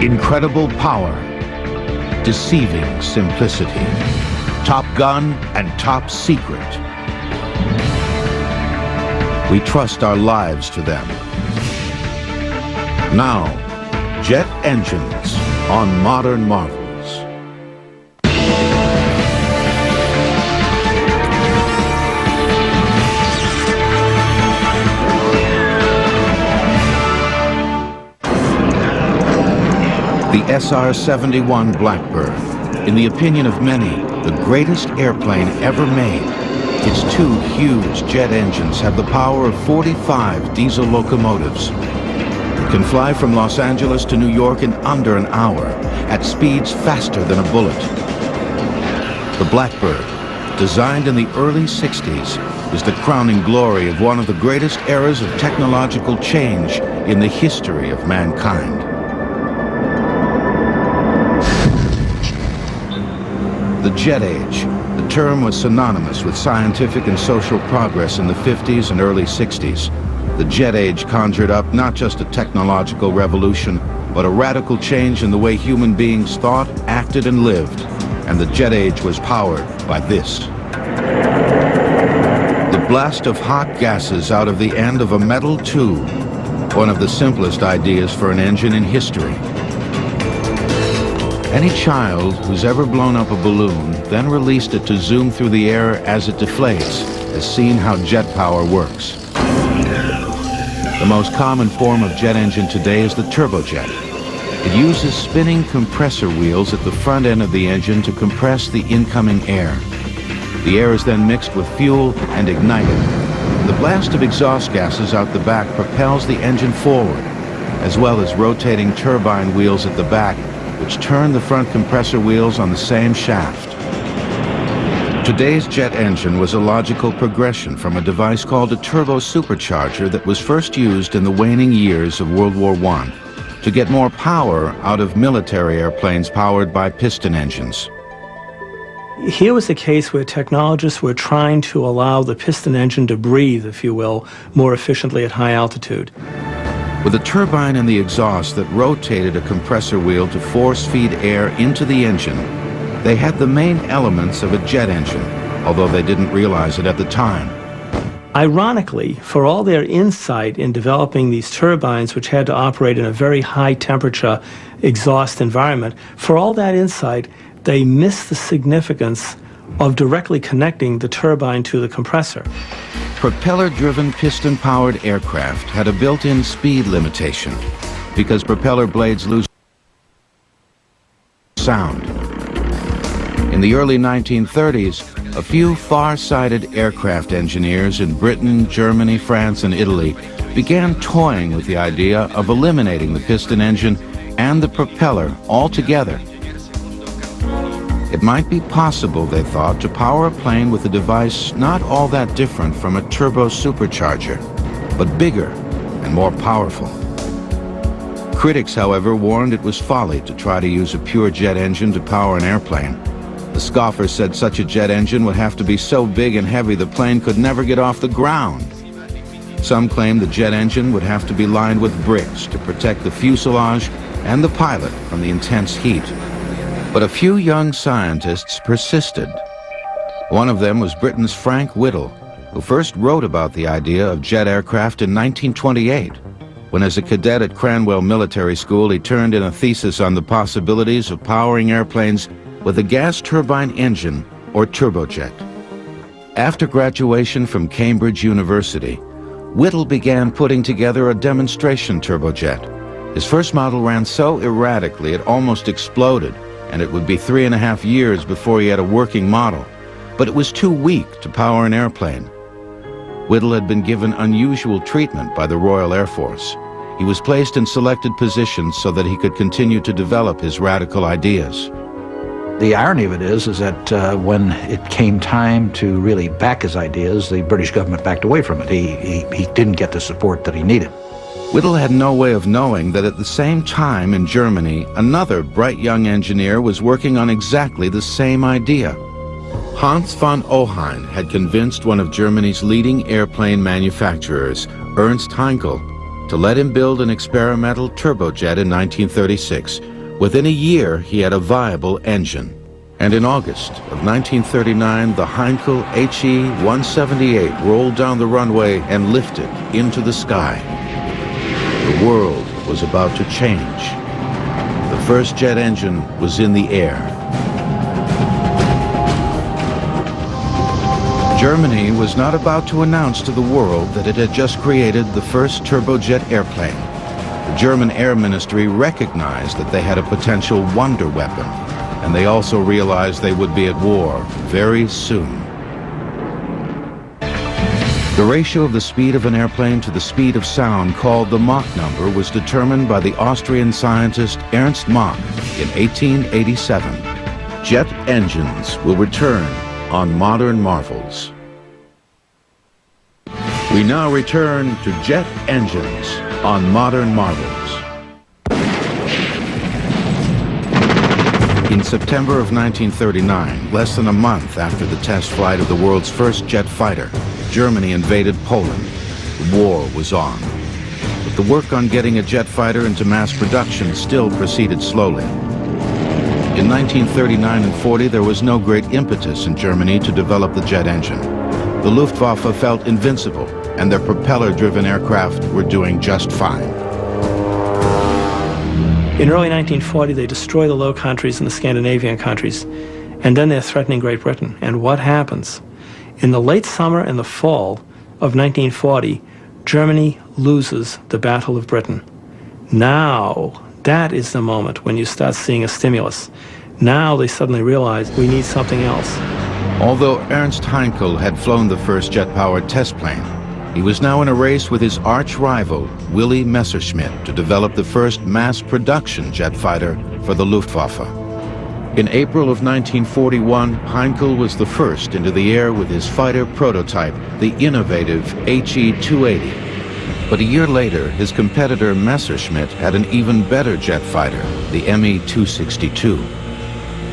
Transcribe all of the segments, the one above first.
Incredible power, deceiving simplicity, Top Gun and top secret. We trust our lives to them. Now, jet engines on Modern Marvels. The SR-71 Blackbird, in the opinion of many, the greatest airplane ever made. Its two huge jet engines have the power of 45 diesel locomotives. It can fly from Los Angeles to New York in under an hour, at speeds faster than a bullet. The Blackbird, designed in the early 60s, is the crowning glory of one of the greatest eras of technological change in the history of mankind. The jet age. The term was synonymous with scientific and social progress in the 50s and early 60s. The jet age conjured up not just a technological revolution, but a radical change in the way human beings thought, acted, and lived. And the jet age was powered by this. The blast of hot gases out of the end of a metal tube. One of the simplest ideas for an engine in history. Any child who's ever blown up a balloon, then released it to zoom through the air as it deflates, has seen how jet power works. The most common form of jet engine today is the turbojet. It uses spinning compressor wheels at the front end of the engine to compress the incoming air. The air is then mixed with fuel and ignited. The blast of exhaust gases out the back propels the engine forward, as well as rotating turbine wheels at the back, which turn the front compressor wheels on the same shaft. Today's jet engine was a logical progression from a device called a turbo supercharger that was first used in the waning years of World War I to get more power out of military airplanes powered by piston engines. Here was a case where technologists were trying to allow the piston engine to breathe, if you will, more efficiently at high altitude. With a turbine in the exhaust that rotated a compressor wheel to force feed air into the engine, they had the main elements of a jet engine, although they didn't realize it at the time. Ironically, for all their insight in developing these turbines, which had to operate in a very high temperature exhaust environment, for all that insight, they missed the significance of directly connecting the turbine to the compressor. Propeller-driven piston-powered aircraft had a built-in speed limitation because propeller blades lose sound. In the early 1930s, a few far-sighted aircraft engineers in Britain, Germany, France, and Italy began toying with the idea of eliminating the piston engine and the propeller altogether. It might be possible, they thought, to power a plane with a device not all that different from a turbo supercharger, but bigger and more powerful. Critics, however, warned it was folly to try to use a pure jet engine to power an airplane. The scoffers said such a jet engine would have to be so big and heavy the plane could never get off the ground. Some claimed the jet engine would have to be lined with bricks to protect the fuselage and the pilot from the intense heat. But a few young scientists persisted. One of them was Britain's Frank Whittle, who first wrote about the idea of jet aircraft in 1928, when as a cadet at Cranwell Military School he turned in a thesis on the possibilities of powering airplanes with a gas turbine engine or turbojet. After graduation from Cambridge University, Whittle began putting together a demonstration turbojet. His first model ran so erratically it almost exploded, and it would be 3.5 years before he had a working model, but it was too weak to power an airplane. Whittle had been given unusual treatment by the Royal Air Force. He was placed in selected positions so that he could continue to develop his radical ideas. The irony of it is that when it came time to really back his ideas, the British government backed away from it. He didn't get the support that he needed. Whittle had no way of knowing that at the same time in Germany, another bright young engineer was working on exactly the same idea. Hans von Ohain had convinced one of Germany's leading airplane manufacturers, Ernst Heinkel, to let him build an experimental turbojet in 1936. Within a year, he had a viable engine. And in August of 1939, the Heinkel HE-178 rolled down the runway and lifted into the sky. The world was about to change. The first jet engine was in the air. Germany was not about to announce to the world that it had just created the first turbojet airplane. The German Air Ministry recognized that they had a potential wonder weapon, and they also realized they would be at war very soon. The ratio of the speed of an airplane to the speed of sound, called the Mach number, was determined by the Austrian scientist Ernst Mach in 1887. Jet engines will return on Modern Marvels. We now return to jet engines on Modern Marvels. In September of 1939, less than a month after the test flight of the world's first jet fighter, Germany invaded Poland. The war was on. But the work on getting a jet fighter into mass production still proceeded slowly. In 1939 and 40, there was no great impetus in Germany to develop the jet engine. The Luftwaffe felt invincible, and their propeller-driven aircraft were doing just fine. In early 1940, they destroy the Low Countries and the Scandinavian countries, and then they're threatening Great Britain. And what happens? In the late summer and the fall of 1940, Germany loses the Battle of Britain. Now, that is the moment when you start seeing a stimulus. Now they suddenly realize we need something else. Although Ernst Heinkel had flown the first jet-powered test plane, he was now in a race with his arch-rival, Willy Messerschmitt, to develop the first mass-production jet fighter for the Luftwaffe. In April of 1941, Heinkel was the first into the air with his fighter prototype, the innovative HE-280. But a year later, his competitor Messerschmitt had an even better jet fighter, the Me-262.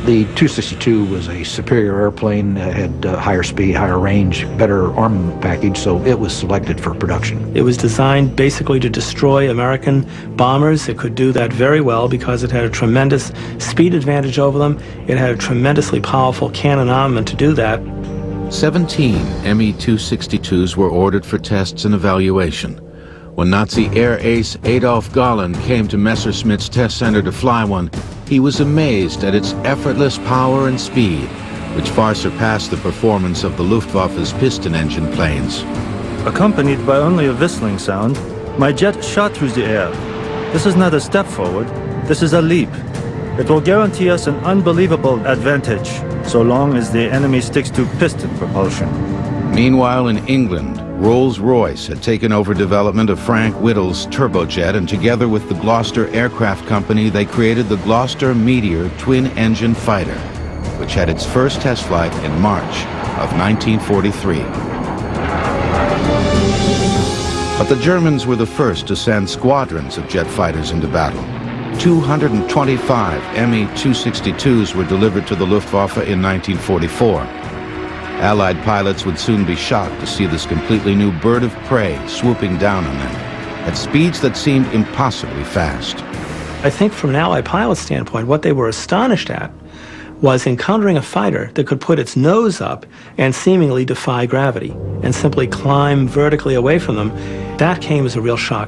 The 262 was a superior airplane, had higher speed, higher range, better armament package, so it was selected for production. It was designed basically to destroy American bombers. It could do that very well because it had a tremendous speed advantage over them. It had a tremendously powerful cannon armament to do that. 17 Me-262s were ordered for tests and evaluation. When Nazi air ace Adolf Galland came to Messerschmitt's test center to fly one, he was amazed at its effortless power and speed, which far surpassed the performance of the Luftwaffe's piston engine planes. Accompanied by only a whistling sound, my jet shot through the air. This is not a step forward, this is a leap. It will guarantee us an unbelievable advantage, so long as the enemy sticks to piston propulsion. Meanwhile, in England, Rolls-Royce had taken over development of Frank Whittle's turbojet, and together with the Gloucester Aircraft Company, they created the Gloucester Meteor twin-engine fighter, which had its first test flight in March of 1943. But the Germans were the first to send squadrons of jet fighters into battle. 225 Me-262s were delivered to the Luftwaffe in 1944. Allied pilots would soon be shocked to see this completely new bird of prey swooping down on them at speeds that seemed impossibly fast. I think from an Allied pilot standpoint, what they were astonished at was encountering a fighter that could put its nose up and seemingly defy gravity and simply climb vertically away from them. That came as a real shock.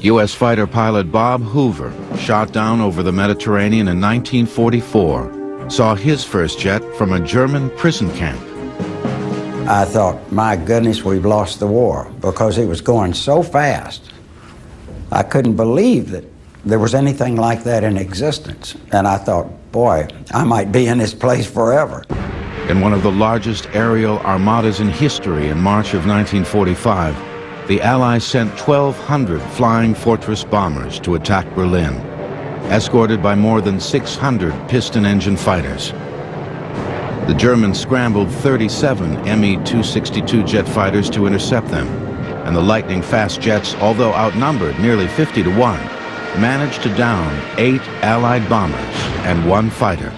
U.S. fighter pilot Bob Hoover, shot down over the Mediterranean in 1944, saw his first jet from a German prison camp. I thought, my goodness, we've lost the war, because it was going so fast. I couldn't believe that there was anything like that in existence. And I thought, boy, I might be in this place forever. In one of the largest aerial armadas in history in March of 1945, the Allies sent 1,200 Flying Fortress bombers to attack Berlin, escorted by more than 600 piston-engine fighters. The Germans scrambled 37 Me-262 jet fighters to intercept them, and the lightning-fast jets, although outnumbered nearly 50 to 1, managed to down 8 Allied bombers and 1 fighter.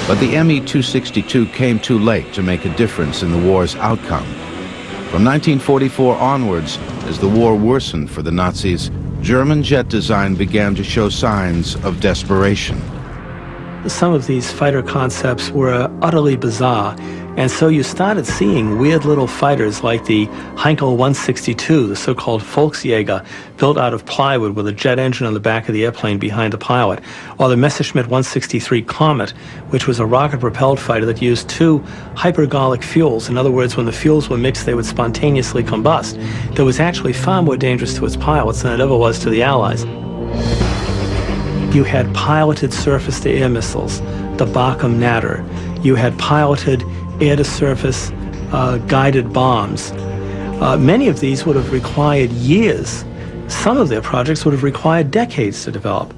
But the Me-262 came too late to make a difference in the war's outcome. From 1944 onwards, as the war worsened for the Nazis, German jet design began to show signs of desperation. Some of these fighter concepts were utterly bizarre, and so you started seeing weird little fighters like the Heinkel 162, the so-called Volksjäger, built out of plywood with a jet engine on the back of the airplane behind the pilot, or the Messerschmitt 163 Comet, which was a rocket-propelled fighter that used two hypergolic fuels. In other words, when the fuels were mixed, they would spontaneously combust. That was actually far more dangerous to its pilots than it ever was to the Allies. You had piloted surface-to-air missiles, the Barkham Natter. You had piloted air-to-surface guided bombs. Many of these would have required years. Some of their projects would have required decades to develop.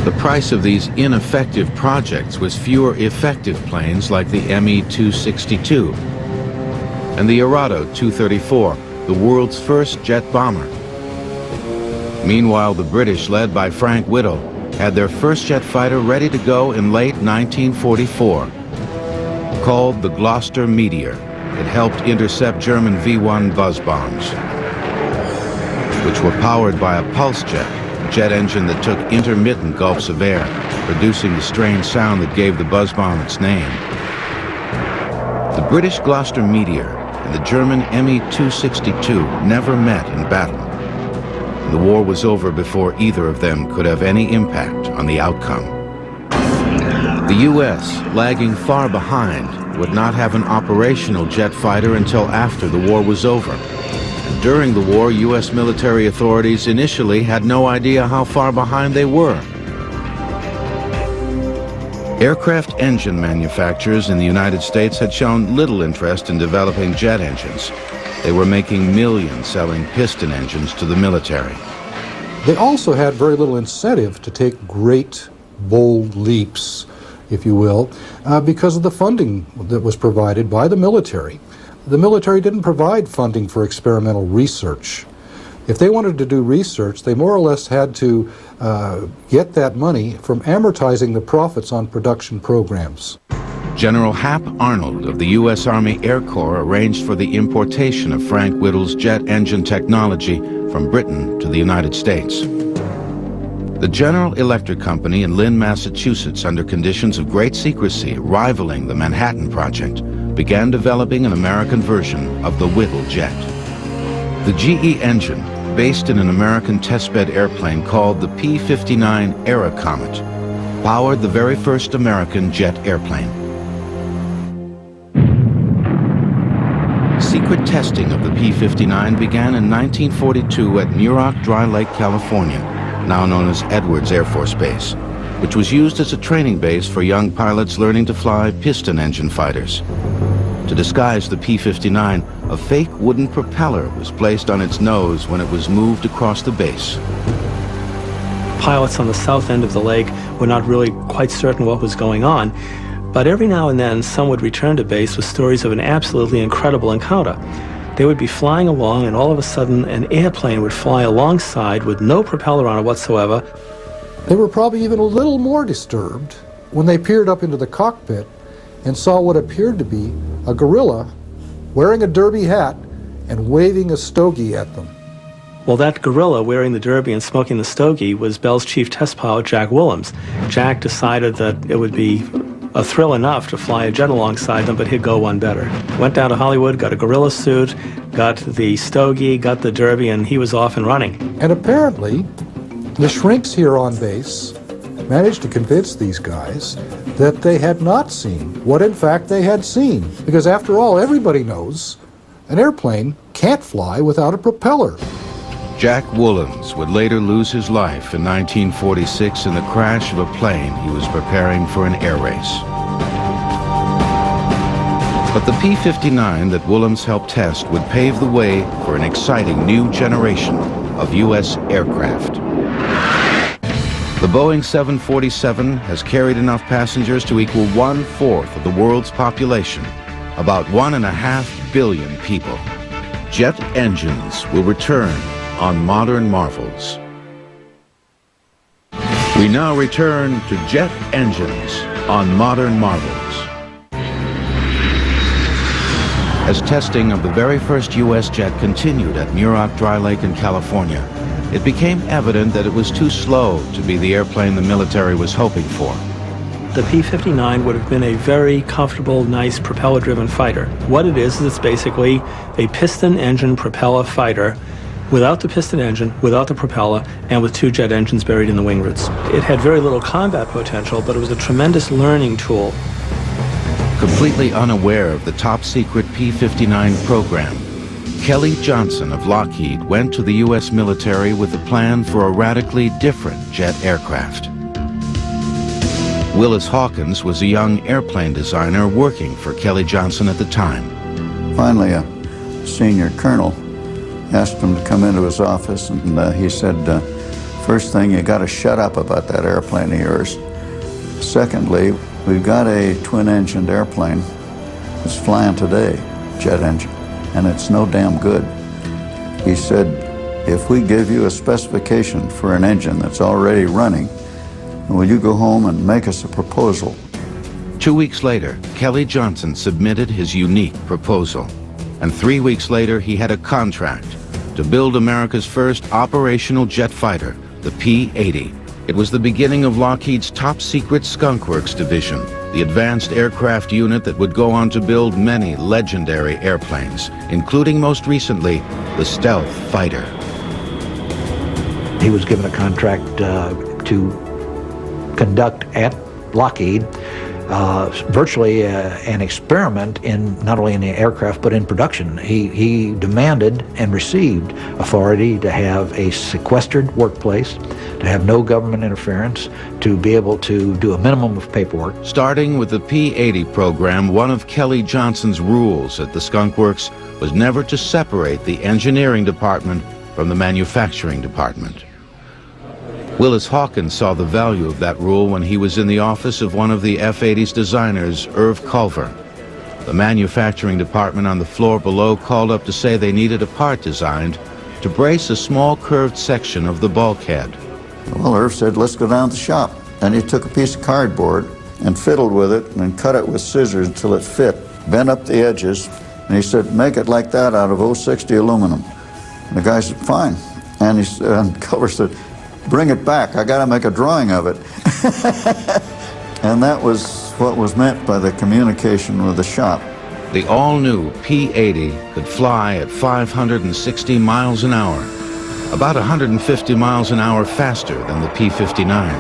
The price of these ineffective projects was fewer effective planes like the Me-262 and the Arado 234, the world's first jet bomber. Meanwhile, the British, led by Frank Whittle, had their first jet fighter ready to go in late 1944. Called the Gloucester Meteor, it helped intercept German V-1 buzz bombs, which were powered by a pulse jet, a jet engine that took intermittent gulps of air, producing the strange sound that gave the buzz bomb its name. The British Gloucester Meteor and the German Me-262 never met in battle. The war was over before either of them could have any impact on the outcome. The U.S., lagging far behind, would not have an operational jet fighter until after the war was over. And during the war, U.S. military authorities initially had no idea how far behind they were. Aircraft engine manufacturers in the United States had shown little interest in developing jet engines. They were making millions selling piston engines to the military. They also had very little incentive to take great, bold leaps, if you will, because of the funding that was provided by the military. The military didn't provide funding for experimental research. If they wanted to do research, they more or less had to get that money from amortizing the profits on production programs. General Hap Arnold of the U.S. Army Air Corps arranged for the importation of Frank Whittle's jet engine technology from Britain to the United States. The General Electric Company in Lynn, Massachusetts, under conditions of great secrecy rivaling the Manhattan Project, began developing an American version of the Whittle jet. The GE engine, based in an American testbed airplane called the P-59 Era Comet, powered the very first American jet airplane. Secret testing of the P-59 began in 1942 at Muroc Dry Lake, California, now known as Edwards Air Force Base, which was used as a training base for young pilots learning to fly piston engine fighters. To disguise the P-59, a fake wooden propeller was placed on its nose when it was moved across the base. Pilots on the south end of the lake were not really quite certain what was going on, but every now and then some would return to base with stories of an absolutely incredible encounter. They would be flying along and all of a sudden an airplane would fly alongside with no propeller on it whatsoever. They were probably even a little more disturbed when they peered up into the cockpit and saw what appeared to be a gorilla wearing a derby hat and waving a stogie at them. Well, that gorilla wearing the derby and smoking the stogie was Bell's chief test pilot, Jack Willems. Jack decided that it would be a thrill enough to fly a jet alongside them, but he'd go one better. Went down to Hollywood, got a gorilla suit, got the stogie, got the derby, and he was off and running. And apparently, the shrinks here on base managed to convince these guys that they had not seen what in fact they had seen. Because after all, everybody knows an airplane can't fly without a propeller. Jack Willems would later lose his life in 1946 in the crash of a plane he was preparing for an air race. But the P-59 that Willems helped test would pave the way for an exciting new generation of U.S. aircraft. The Boeing 747 has carried enough passengers to equal 1/4 of the world's population, about 1.5 billion people. Jet engines will return on Modern Marvels. We now return to jet engines on Modern Marvels. As testing of the very first U.S. jet continued at Muroc Dry Lake in California, it became evident that it was too slow to be the airplane the military was hoping for. The P-59 would have been a very comfortable, nice propeller-driven fighter. What it is it's basically a piston-engine propeller fighter without the piston engine, without the propeller, and with two jet engines buried in the wing roots. It had very little combat potential, but it was a tremendous learning tool. Completely unaware of the top-secret P-59 program, Kelly Johnson of Lockheed went to the U.S. military with a plan for a radically different jet aircraft. Willis Hawkins was a young airplane designer working for Kelly Johnson at the time. Finally, a senior colonel asked him to come into his office, and he said, first thing, you got to shut up about that airplane of yours. Secondly, we've got a twin-engined airplane that's flying today, jet engine, and it's no damn good. He said, if we give you a specification for an engine that's already running, will you go home and make us a proposal? 2 weeks later, Kelly Johnson submitted his unique proposal. And 3 weeks later, he had a contract to build America's first operational jet fighter, the P-80. It was the beginning of Lockheed's top-secret Skunk Works division, the advanced aircraft unit that would go on to build many legendary airplanes, including most recently, the Stealth Fighter. He was given a contract to conduct at Lockheed virtually an experiment in not only in the aircraft but in production. He demanded and received authority to have a sequestered workplace, to have no government interference, to be able to do a minimum of paperwork. Starting with the P-80 program, one of Kelly Johnson's rules at the Skunk Works was never to separate the engineering department from the manufacturing department. Willis Hawkins saw the value of that rule when he was in the office of one of the F-80's designers, Irv Culver. The manufacturing department on the floor below called up to say they needed a part designed to brace a small curved section of the bulkhead. Well, Irv said, let's go down to the shop. And he took a piece of cardboard and fiddled with it and cut it with scissors until it fit, bent up the edges, and he said, make it like that out of 060 aluminum. And the guy said, fine. And Culver said, bring it back, I gotta make a drawing of it. And that was what was meant by the communication with the shop. The all-new P-80 could fly at 560 miles an hour, about 150 miles an hour faster than the P-59.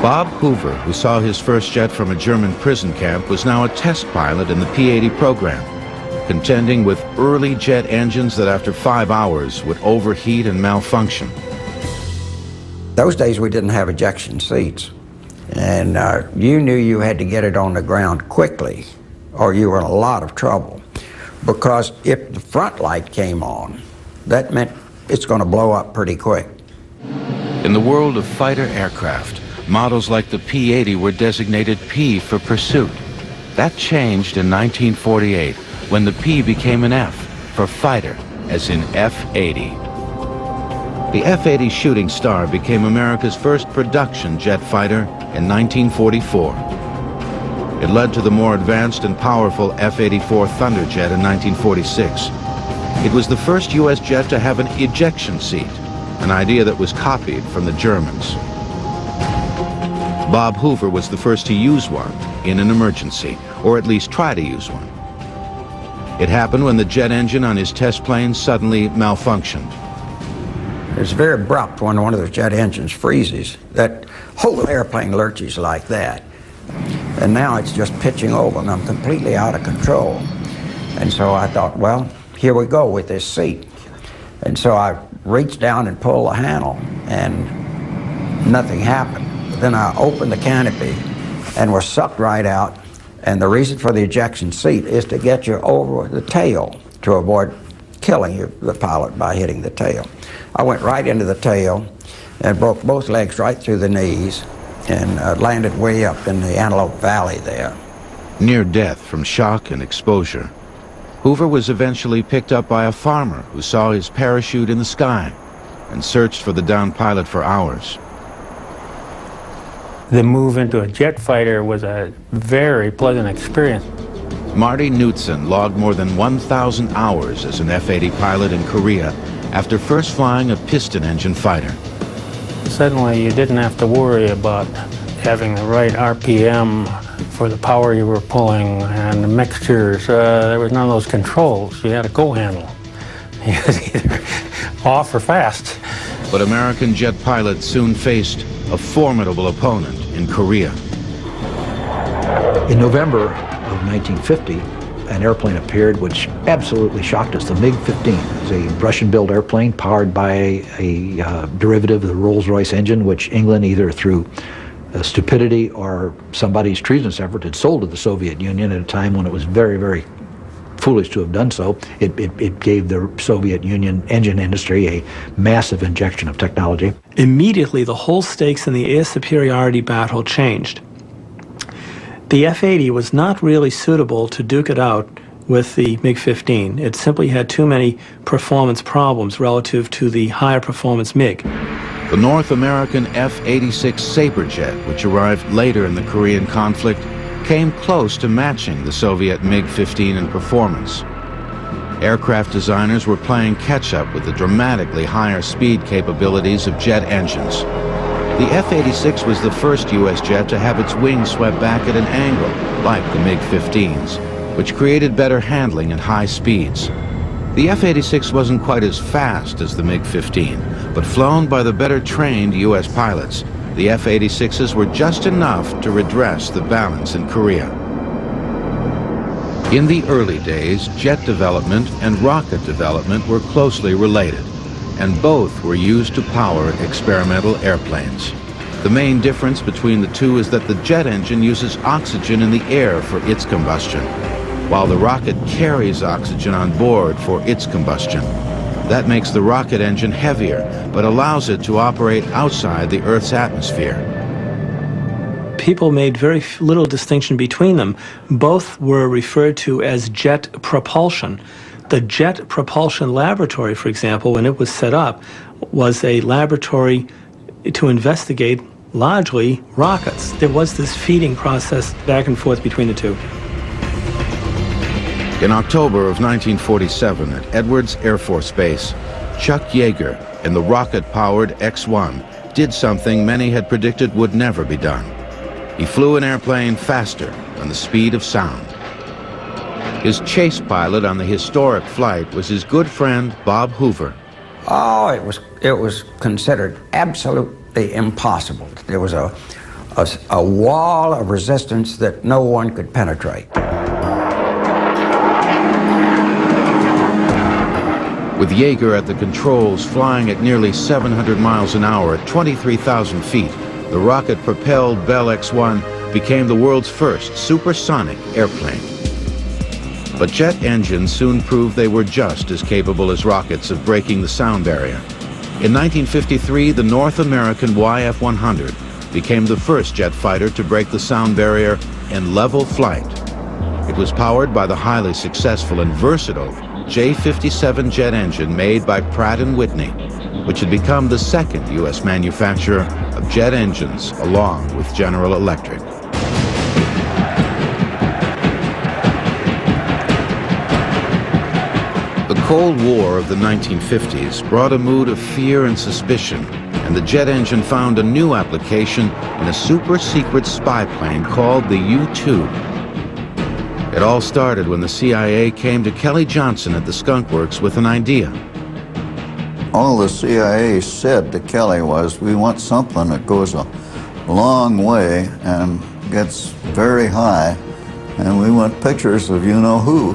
Bob Hoover, who saw his first jet from a German prison camp, was now a test pilot in the P-80 program, contending with early jet engines that after 5 hours would overheat and malfunction. Those days we didn't have ejection seats, and you knew you had to get it on the ground quickly or you were in a lot of trouble, because if the front light came on, that meant it's going to blow up pretty quick. In the world of fighter aircraft, models like the P-80 were designated P for pursuit. That changed in 1948 when the P became an F for fighter, as in F-80. The F-80 Shooting Star became America's first production jet fighter in 1944. It led to the more advanced and powerful F-84 Thunderjet in 1946. It was the first U.S. jet to have an ejection seat, an idea that was copied from the Germans. Bob Hoover was the first to use one in an emergency, or at least try to use one. It happened when the jet engine on his test plane suddenly malfunctioned. It's very abrupt when one of those jet engines freezes. That whole airplane lurches like that. And now it's just pitching over and I'm completely out of control. And so I thought, well, here we go with this seat. And so I reached down and pulled the handle and nothing happened. Then I opened the canopy and was sucked right out. And the reason for the ejection seat is to get you over the tail to avoid killing you, the pilot, by hitting the tail. I went right into the tail and broke both legs right through the knees and landed way up in the Antelope Valley there. Near death from shock and exposure. Hoover was eventually picked up by a farmer who saw his parachute in the sky and searched for the downed pilot for hours. The move into a jet fighter was a very pleasant experience. Marty Knudsen logged more than 1,000 hours as an F-80 pilot in Korea after first flying a piston engine fighter. Suddenly you didn't have to worry about having the right RPM for the power you were pulling and the mixtures. There was none of those controls. You had a go handle. It was either off or fast. But American jet pilots soon faced a formidable opponent in Korea. In November of 1950, an airplane appeared which absolutely shocked us, the MiG-15. It was a Russian-built airplane powered by a derivative of the Rolls-Royce engine, which England, either through stupidity or somebody's treasonous effort, had sold to the Soviet Union at a time when it was very, very foolish to have done so. It gave the Soviet Union engine industry a massive injection of technology. Immediately, the whole stakes in the air superiority battle changed. The F-80 was not really suitable to duke it out with the MiG-15. It simply had too many performance problems relative to the higher performance MiG. The North American F-86 Sabre jet, which arrived later in the Korean conflict, came close to matching the Soviet MiG-15 in performance. Aircraft designers were playing catch-up with the dramatically higher speed capabilities of jet engines. The F-86 was the first U.S. jet to have its wings swept back at an angle, like the MiG-15s, which created better handling at high speeds. The F-86 wasn't quite as fast as the MiG-15, but flown by the better-trained U.S. pilots, the F-86s were just enough to redress the balance in Korea. In the early days, jet development and rocket development were closely related, and both were used to power experimental airplanes. The main difference between the two is that the jet engine uses oxygen in the air for its combustion, while the rocket carries oxygen on board for its combustion. That makes the rocket engine heavier, but allows it to operate outside the Earth's atmosphere. People made very little distinction between them. Both were referred to as jet propulsion. The Jet Propulsion Laboratory, for example, when it was set up, was a laboratory to investigate largely rockets. There was this feeding process back and forth between the two. In October of 1947 at Edwards Air Force Base, Chuck Yeager in the rocket-powered X-1 did something many had predicted would never be done. He flew an airplane faster than the speed of sound. His chase pilot on the historic flight was his good friend Bob Hoover. Oh, it was considered absolutely impossible. There was a wall of resistance that no one could penetrate. With Yeager at the controls flying at nearly 700 miles an hour at 23,000 feet, the rocket-propelled Bell X-1 became the world's first supersonic airplane. But jet engines soon proved they were just as capable as rockets of breaking the sound barrier. In 1953, the North American YF-100 became the first jet fighter to break the sound barrier in level flight. It was powered by the highly successful and versatile J-57 jet engine made by Pratt & Whitney, which had become the second U.S. manufacturer of jet engines along with General Electric. The Cold War of the 1950s brought a mood of fear and suspicion, and the jet engine found a new application in a super-secret spy plane called the U-2. It all started when the CIA came to Kelly Johnson at the Skunk Works with an idea. All the CIA said to Kelly was, we want something that goes a long way and gets very high, and we want pictures of you-know-who.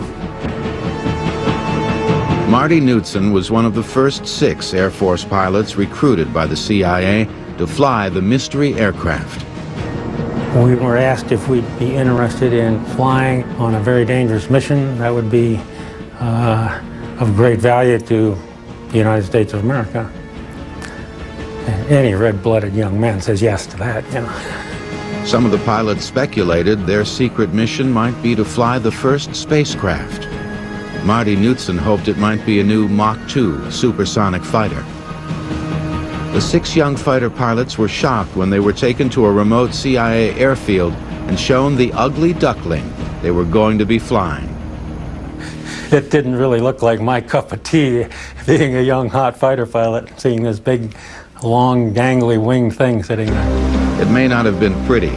Marty Knudsen was one of the first 6 Air Force pilots recruited by the CIA to fly the mystery aircraft. We were asked if we'd be interested in flying on a very dangerous mission that would be of great value to the United States of America. And any red-blooded young man says yes to that, you know. Some of the pilots speculated their secret mission might be to fly the first spacecraft. Marty Knudsen hoped it might be a new Mach 2 supersonic fighter. The 6 young fighter pilots were shocked when they were taken to a remote CIA airfield and shown the ugly duckling they were going to be flying. It didn't really look like my cup of tea, being a young hot fighter pilot, seeing this big, long, gangly winged thing sitting there. It may not have been pretty,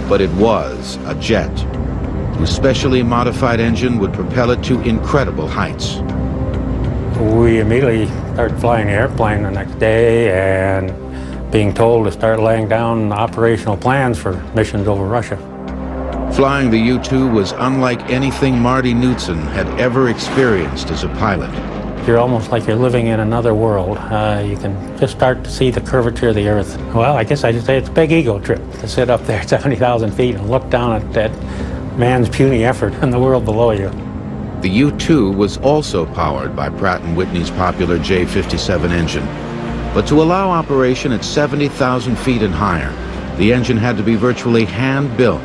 but it was a jet, whose specially modified engine would propel it to incredible heights. We immediately started flying the airplane the next day and being told to start laying down operational plans for missions over Russia. Flying the U-2 was unlike anything Marty Knudsen had ever experienced as a pilot. You're almost like you're living in another world. You can just start to see the curvature of the Earth. Well, I guess I should say it's a big ego trip to sit up there at 70,000 feet and look down at that man's puny effort in the world below you. The U-2 was also powered by Pratt & Whitney's popular J57 engine. But to allow operation at 70,000 feet and higher, the engine had to be virtually hand-built,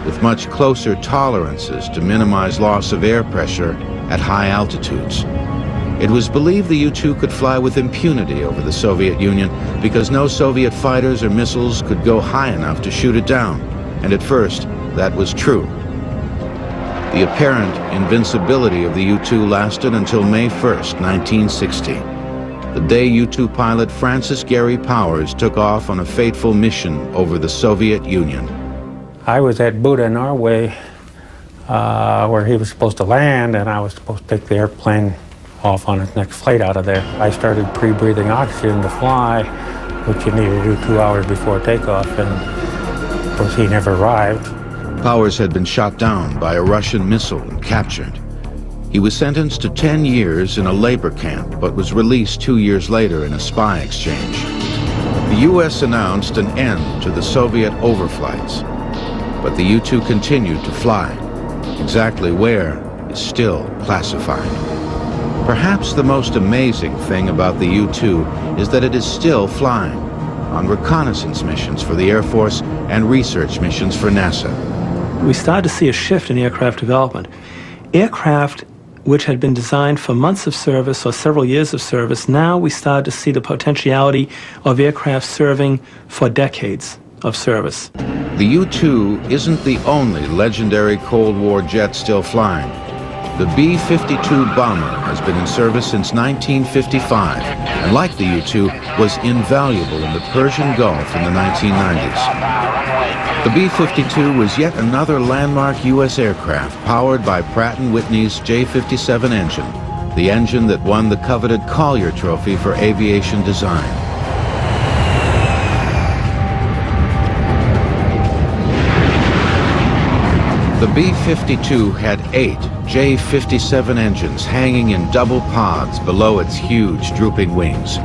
with much closer tolerances to minimize loss of air pressure at high altitudes. It was believed the U-2 could fly with impunity over the Soviet Union because no Soviet fighters or missiles could go high enough to shoot it down, and at first, that was true. The apparent invincibility of the U-2 lasted until May 1st, 1960, the day U-2 pilot Francis Gary Powers took off on a fateful mission over the Soviet Union. I was at Buda, Norway, where he was supposed to land, and I was supposed to take the airplane off on its next flight out of there. I started pre-breathing oxygen to fly, which you need to do 2 hours before takeoff, and of course he never arrived. Powers had been shot down by a Russian missile and captured. He was sentenced to 10 years in a labor camp, but was released 2 years later in a spy exchange. The U.S. announced an end to the Soviet overflights, but the U-2 continued to fly. Exactly where is still classified. Perhaps the most amazing thing about the U-2 is that it is still flying on reconnaissance missions for the Air Force and research missions for NASA. We started to see a shift in aircraft development. Aircraft which had been designed for months of service or several years of service, now we started to see the potentiality of aircraft serving for decades of service. The U-2 isn't the only legendary Cold War jet still flying. The B-52 bomber has been in service since 1955, and like the U-2, was invaluable in the Persian Gulf in the 1990s. The B-52 was yet another landmark U.S. aircraft powered by Pratt & Whitney's J57 engine, the engine that won the coveted Collier Trophy for aviation design. The B-52 had 8 J57 engines hanging in double pods below its huge drooping wings.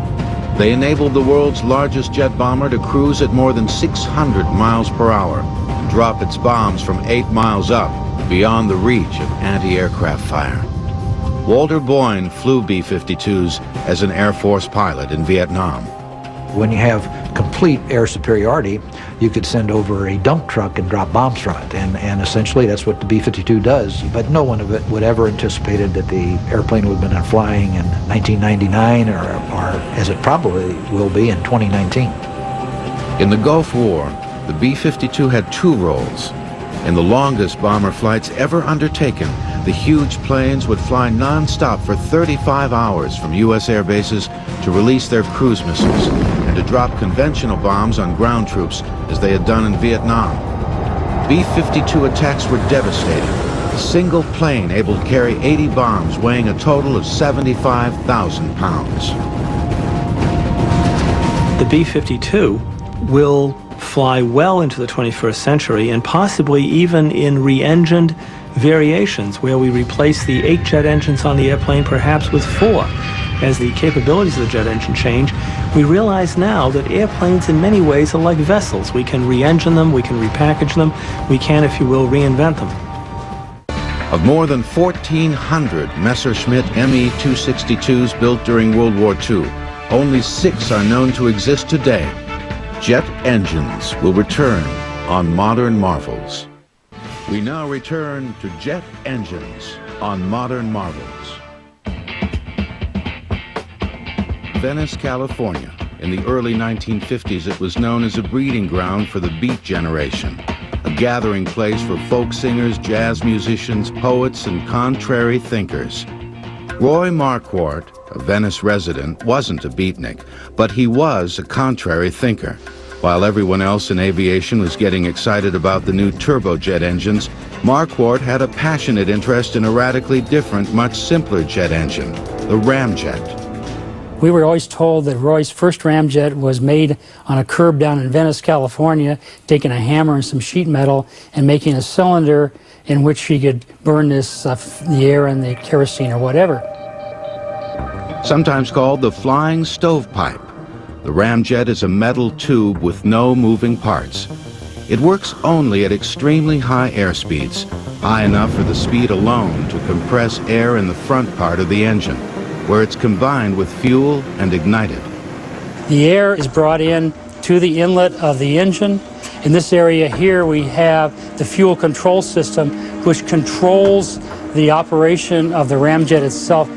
They enabled the world's largest jet bomber to cruise at more than 600 miles per hour and drop its bombs from 8 miles up, beyond the reach of anti-aircraft fire. Walter Boyne flew B-52s as an Air Force pilot in Vietnam. When you have complete air superiority, you could send over a dump truck and drop bombs from it, and essentially that's what the B-52 does. But no one of it would ever anticipated that the airplane would have been flying in 1999 or as it probably will be in 2019. In the Gulf War, the B-52 had 2 roles. In the longest bomber flights ever undertaken, the huge planes would fly non-stop for 35 hours from U.S. air bases to release their cruise missiles and to drop conventional bombs on ground troops as they had done in Vietnam. B-52 attacks were devastating. A single plane able to carry 80 bombs weighing a total of 75,000 pounds. The B-52 will fly well into the 21st century, and possibly even in re-engined variations where we replace the 8 jet engines on the airplane perhaps with 4. As the capabilities of the jet engine change, we realize now that airplanes in many ways are like vessels. We can re-engine them, we can repackage them, we can, if you will, reinvent them. Of more than 1,400 Messerschmitt Me-262s built during World War II, only 6 are known to exist today. Jet engines will return on Modern Marvels. We now return to jet engines on Modern Marvels. Venice, California. In the early 1950s, it was known as a breeding ground for the Beat generation. a gathering place for folk singers, jazz musicians, poets, and contrary thinkers. Roy Marquardt, a Venice resident, wasn't a beatnik, but he was a contrary thinker. While everyone else in aviation was getting excited about the new turbojet engines, Marquardt had a passionate interest in a radically different, much simpler jet engine, the ramjet. We were always told that Roy's first ramjet was made on a curb down in Venice, California, taking a hammer and some sheet metal and making a cylinder in which he could burn this, the air and the kerosene or whatever. Sometimes called the flying stovepipe, the ramjet is a metal tube with no moving parts. It works only at extremely high air speeds, high enough for the speed alone to compress air in the front part of the engine, where it's combined with fuel and ignited. The air is brought in to the inlet of the engine. In this area here we have the fuel control system, which controls the operation of the ramjet itself.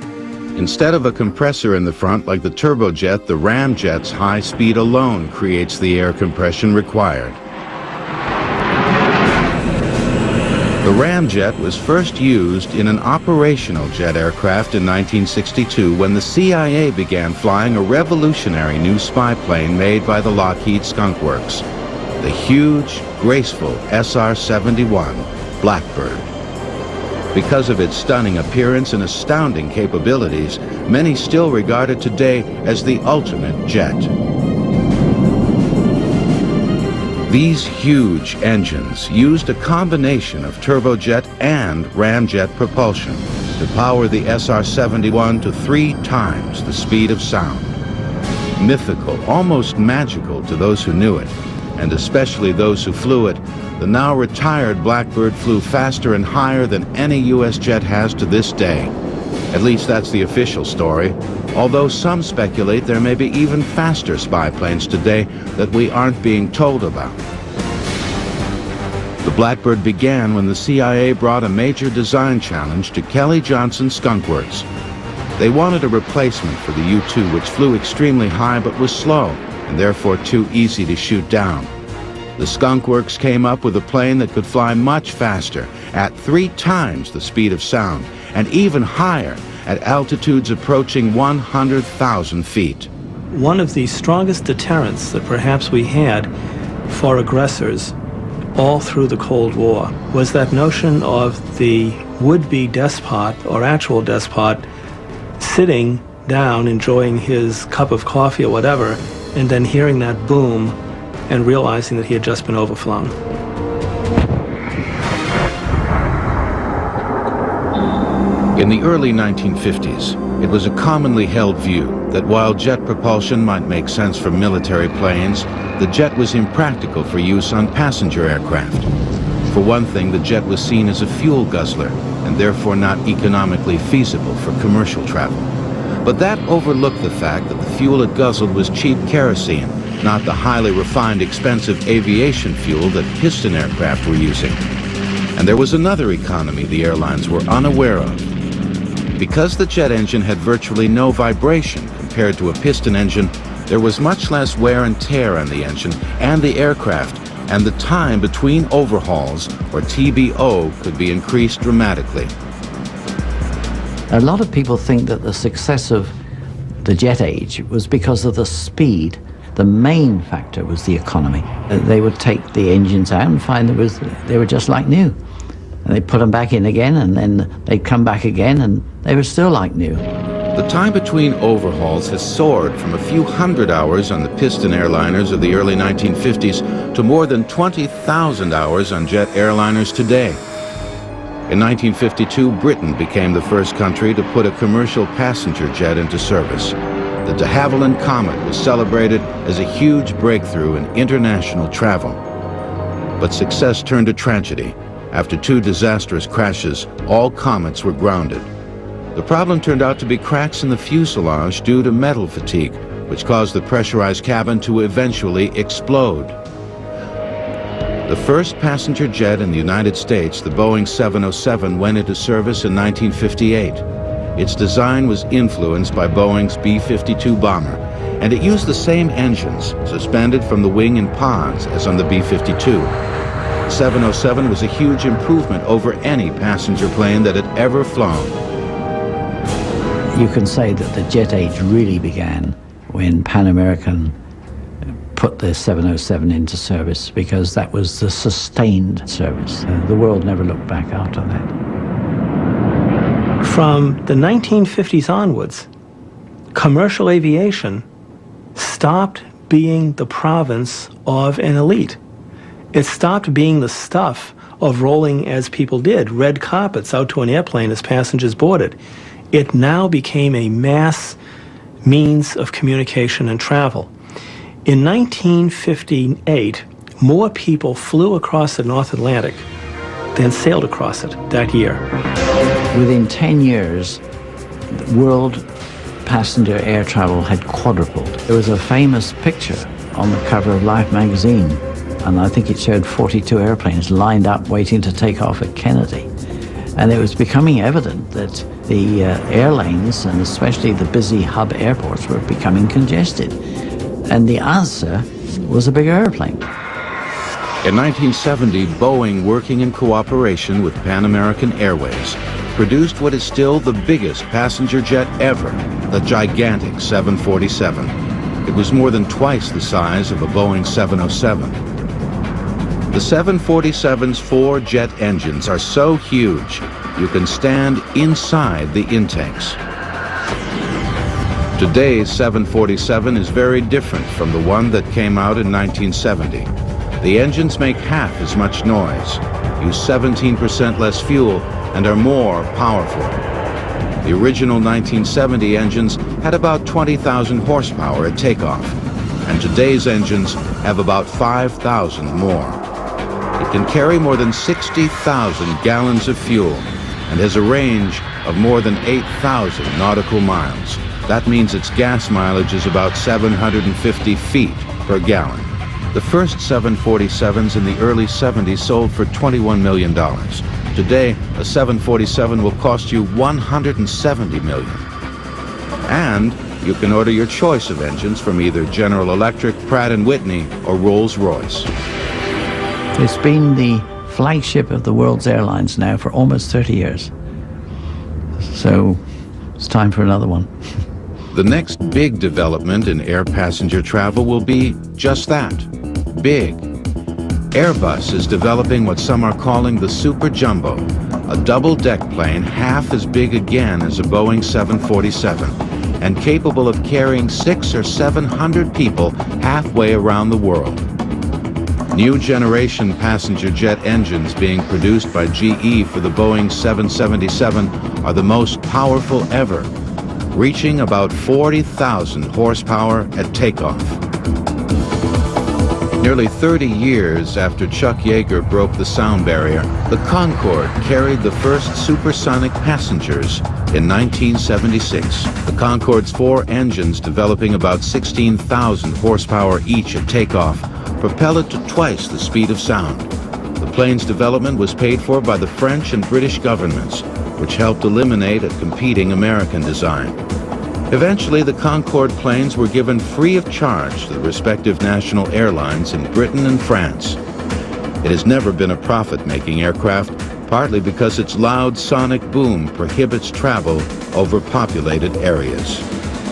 Instead of a compressor in the front like the turbojet, the ramjet's high speed alone creates the air compression required. The ramjet was first used in an operational jet aircraft in 1962 when the CIA began flying a revolutionary new spy plane made by the Lockheed Skunk Works, the huge, graceful SR-71 Blackbird. Because of its stunning appearance and astounding capabilities, many still regard it today as the ultimate jet. These huge engines used a combination of turbojet and ramjet propulsion to power the SR-71 to 3 times the speed of sound. Mythical, almost magical to those who knew it, and especially those who flew it, the now retired Blackbird flew faster and higher than any U.S. jet has to this day. At least that's the official story, although some speculate there may be even faster spy planes today that we aren't being told about. The Blackbird began when the CIA brought a major design challenge to Kelly Johnson Skunk Works. They wanted a replacement for the U-2, which flew extremely high but was slow and therefore too easy to shoot down. The Skunk Works came up with a plane that could fly much faster, at 3 times the speed of sound, and even higher at altitudes approaching 100,000 feet. One of the strongest deterrents that perhaps we had for aggressors all through the Cold War was that notion of the would-be despot or actual despot sitting down enjoying his cup of coffee or whatever, and then hearing that boom and realizing that he had just been overflown. In the early 1950s, it was a commonly held view that while jet propulsion might make sense for military planes, the jet was impractical for use on passenger aircraft. For one thing, the jet was seen as a fuel guzzler and therefore not economically feasible for commercial travel. But that overlooked the fact that the fuel it guzzled was cheap kerosene, not the highly refined, expensive aviation fuel that piston aircraft were using. And there was another economy the airlines were unaware of. Because the jet engine had virtually no vibration compared to a piston engine, there was much less wear and tear on the engine and the aircraft, and the time between overhauls, or TBO, could be increased dramatically. A lot of people think that the success of the jet age was because of the speed. The main factor was the economy. They would take the engines out and find they were just like new. And they'd put them back in again, and then they'd come back again, and they were still like new. The time between overhauls has soared from a few hundred hours on the piston airliners of the early 1950s to more than 20,000 hours on jet airliners today. In 1952, Britain became the first country to put a commercial passenger jet into service. The de Havilland Comet was celebrated as a huge breakthrough in international travel. But success turned to tragedy. After 2 disastrous crashes, all comets were grounded. The problem turned out to be cracks in the fuselage due to metal fatigue, which caused the pressurized cabin to eventually explode. The first passenger jet in the United States, the Boeing 707, went into service in 1958. Its design was influenced by Boeing's B-52 bomber, and it used the same engines suspended from the wing in pods as on the B-52. 707 was a huge improvement over any passenger plane that had ever flown. You can say that the jet age really began when Pan American put the 707 into service, because that was the sustained service. The world never looked back after that. From the 1950s onwards, commercial aviation stopped being the province of an elite. It stopped being the stuff of rolling as people did, red carpets out to an airplane as passengers boarded. It now became a mass means of communication and travel. In 1958, more people flew across the North Atlantic than sailed across it that year. Within 10 years, world passenger air travel had quadrupled. There was a famous picture on the cover of Life magazine, and I think it showed 42 airplanes lined up waiting to take off at Kennedy. And it was becoming evident that the air lanes, and especially the busy hub airports, were becoming congested. And the answer was a bigger airplane. In 1970, Boeing, working in cooperation with Pan American Airways, produced what is still the biggest passenger jet ever, the gigantic 747. It was more than twice the size of a Boeing 707. The 747's 4 jet engines are so huge, you can stand inside the intakes. Today's 747 is very different from the one that came out in 1970. The engines make half as much noise, use 17% less fuel, and are more powerful. The original 1970 engines had about 20,000 horsepower at takeoff, and today's engines have about 5,000 more. It can carry more than 60,000 gallons of fuel and has a range of more than 8,000 nautical miles. That means its gas mileage is about 750 feet per gallon. The first 747s in the early 70s sold for $21 million. Today, a 747 will cost you $170 million. And you can order your choice of engines from either General Electric, Pratt & Whitney, or Rolls-Royce. It's been the flagship of the world's airlines now for almost 30 years. So it's time for another one. The next big development in air passenger travel will be just that, big. Airbus is developing what some are calling the Super Jumbo, a double-deck plane half as big again as a Boeing 747 and capable of carrying 600 or 700 people halfway around the world. New generation passenger jet engines being produced by GE for the Boeing 777 are the most powerful ever, reaching about 40,000 horsepower at takeoff. Nearly 30 years after Chuck Yeager broke the sound barrier, the Concorde carried the first supersonic passengers in 1976. The Concorde's 4 engines, developing about 16,000 horsepower each at takeoff, propel it to twice the speed of sound. The plane's development was paid for by the French and British governments, which helped eliminate a competing American design. Eventually, the Concorde planes were given free of charge to the respective national airlines in Britain and France. It has never been a profit-making aircraft, partly because its loud sonic boom prohibits travel over populated areas.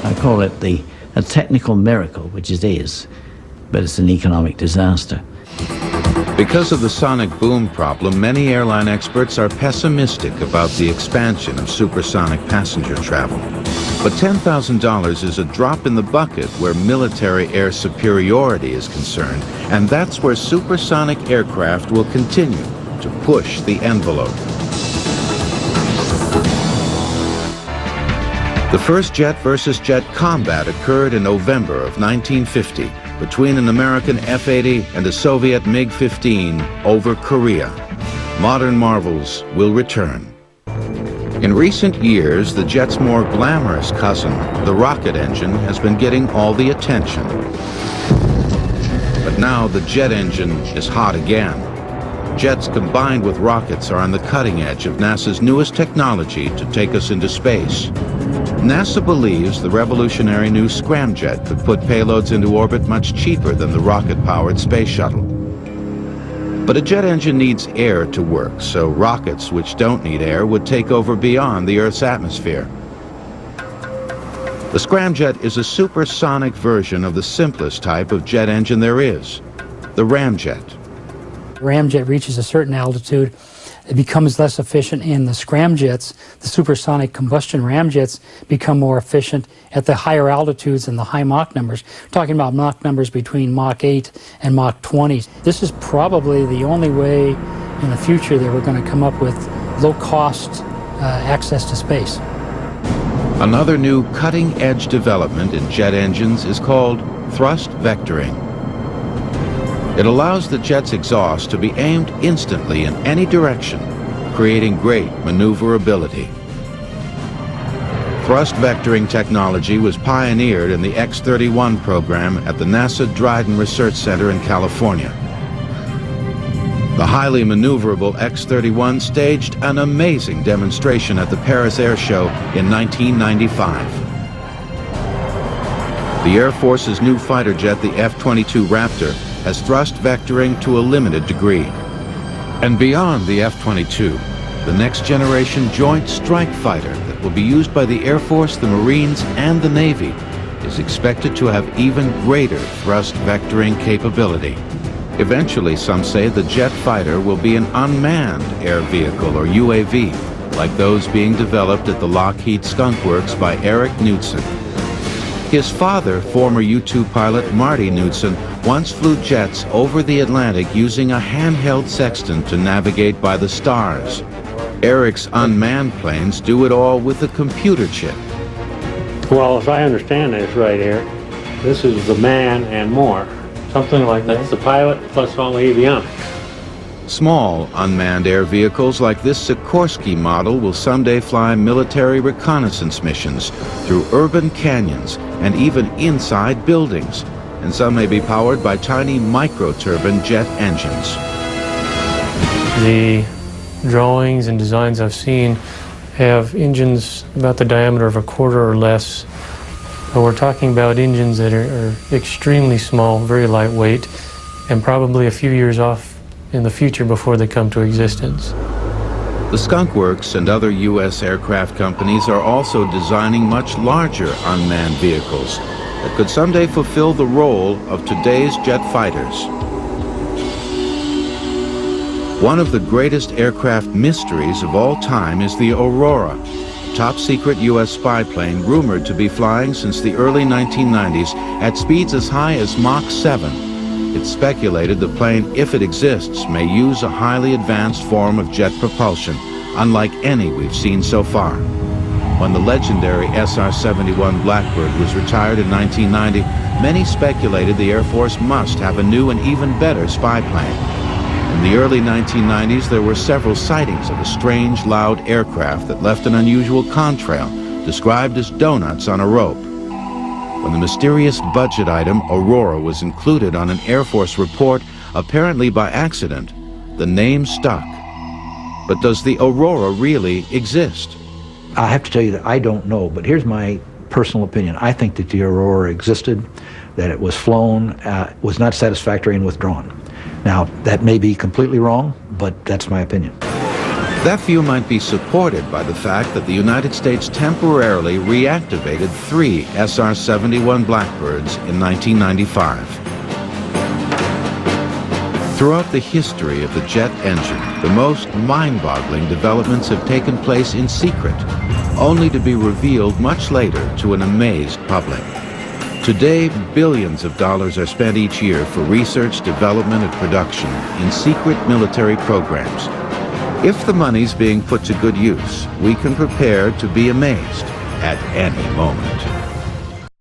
I call it a technical miracle, which it is, but it's an economic disaster. Because of the sonic boom problem, many airline experts are pessimistic about the expansion of supersonic passenger travel. But $10,000 is a drop in the bucket where military air superiority is concerned, and that's where supersonic aircraft will continue to push the envelope. The first jet versus jet combat occurred in November of 1950 between an American F-80 and a Soviet MiG-15 over Korea. Modern marvels will return. In recent years, the jet's more glamorous cousin, the rocket engine, has been getting all the attention. But now the jet engine is hot again. Jets combined with rockets are on the cutting edge of NASA's newest technology to take us into space. NASA believes the revolutionary new scram-jet could put payloads into orbit much cheaper than the rocket-powered space shuttle. But a jet engine needs air to work, so rockets which don't need air would take over beyond the Earth's atmosphere. The scram-jet is a supersonic version of the simplest type of jet engine there is, the ramjet. The ramjet reaches a certain altitude, it becomes less efficient, and the scramjets, the supersonic combustion ramjets, become more efficient at the higher altitudes and the high Mach numbers. We're talking about Mach numbers between Mach 8 and Mach 20. This is probably the only way in the future that we're going to come up with low-cost access to space. Another new cutting-edge development in jet engines is called thrust vectoring. It allows the jet's exhaust to be aimed instantly in any direction, creating great maneuverability. Thrust vectoring technology was pioneered in the X-31 program at the NASA Dryden Research Center in California. The highly maneuverable X-31 staged an amazing demonstration at the Paris Air Show in 1995. The Air Force's new fighter jet, the F-22 Raptor, has thrust vectoring to a limited degree. And beyond the F-22, the next generation joint strike fighter that will be used by the Air Force, the Marines, and the Navy is expected to have even greater thrust vectoring capability. Eventually, some say the jet fighter will be an unmanned air vehicle, or UAV, like those being developed at the Lockheed Skunk Works by Eric Knudsen. His father, former U-2 pilot Marty Knudsen, once flew jets over the Atlantic using a handheld sextant to navigate by the stars. Eric's unmanned planes do it all with a computer chip. Well, if I understand this right here, this is the man and more. Something like that's the pilot plus all avionics. Small unmanned air vehicles like this Sikorsky model will someday fly military reconnaissance missions through urban canyons and even inside buildings, and some may be powered by tiny microturbine jet engines. The drawings and designs I've seen have engines about the diameter of a quarter or less. But we're talking about engines that are extremely small, very lightweight, and probably a few years off in the future before they come to existence. The Skunk Works and other U.S. aircraft companies are also designing much larger unmanned vehicles that could someday fulfill the role of today's jet fighters. One of the greatest aircraft mysteries of all time is the Aurora, a top-secret U.S. spy plane rumored to be flying since the early 1990s at speeds as high as Mach 7. It's speculated the plane, if it exists, may use a highly advanced form of jet propulsion, unlike any we've seen so far. When the legendary SR-71 Blackbird was retired in 1990, many speculated the Air Force must have a new and even better spy plane. In the early 1990s, there were several sightings of a strange, loud aircraft that left an unusual contrail, described as donuts on a rope. When the mysterious budget item Aurora was included on an Air Force report, apparently by accident, the name stuck. But does the Aurora really exist? I have to tell you that I don't know, but here's my personal opinion. I think that the Aurora existed, that it was flown, was not satisfactory and withdrawn. Now, that may be completely wrong, but that's my opinion. That view might be supported by the fact that the United States temporarily reactivated 3 SR-71 Blackbirds in 1995. Throughout the history of the jet engine, the most mind-boggling developments have taken place in secret, only to be revealed much later to an amazed public. Today, billions of dollars are spent each year for research, development, and production in secret military programs. If the money's being put to good use, we can prepare to be amazed at any moment.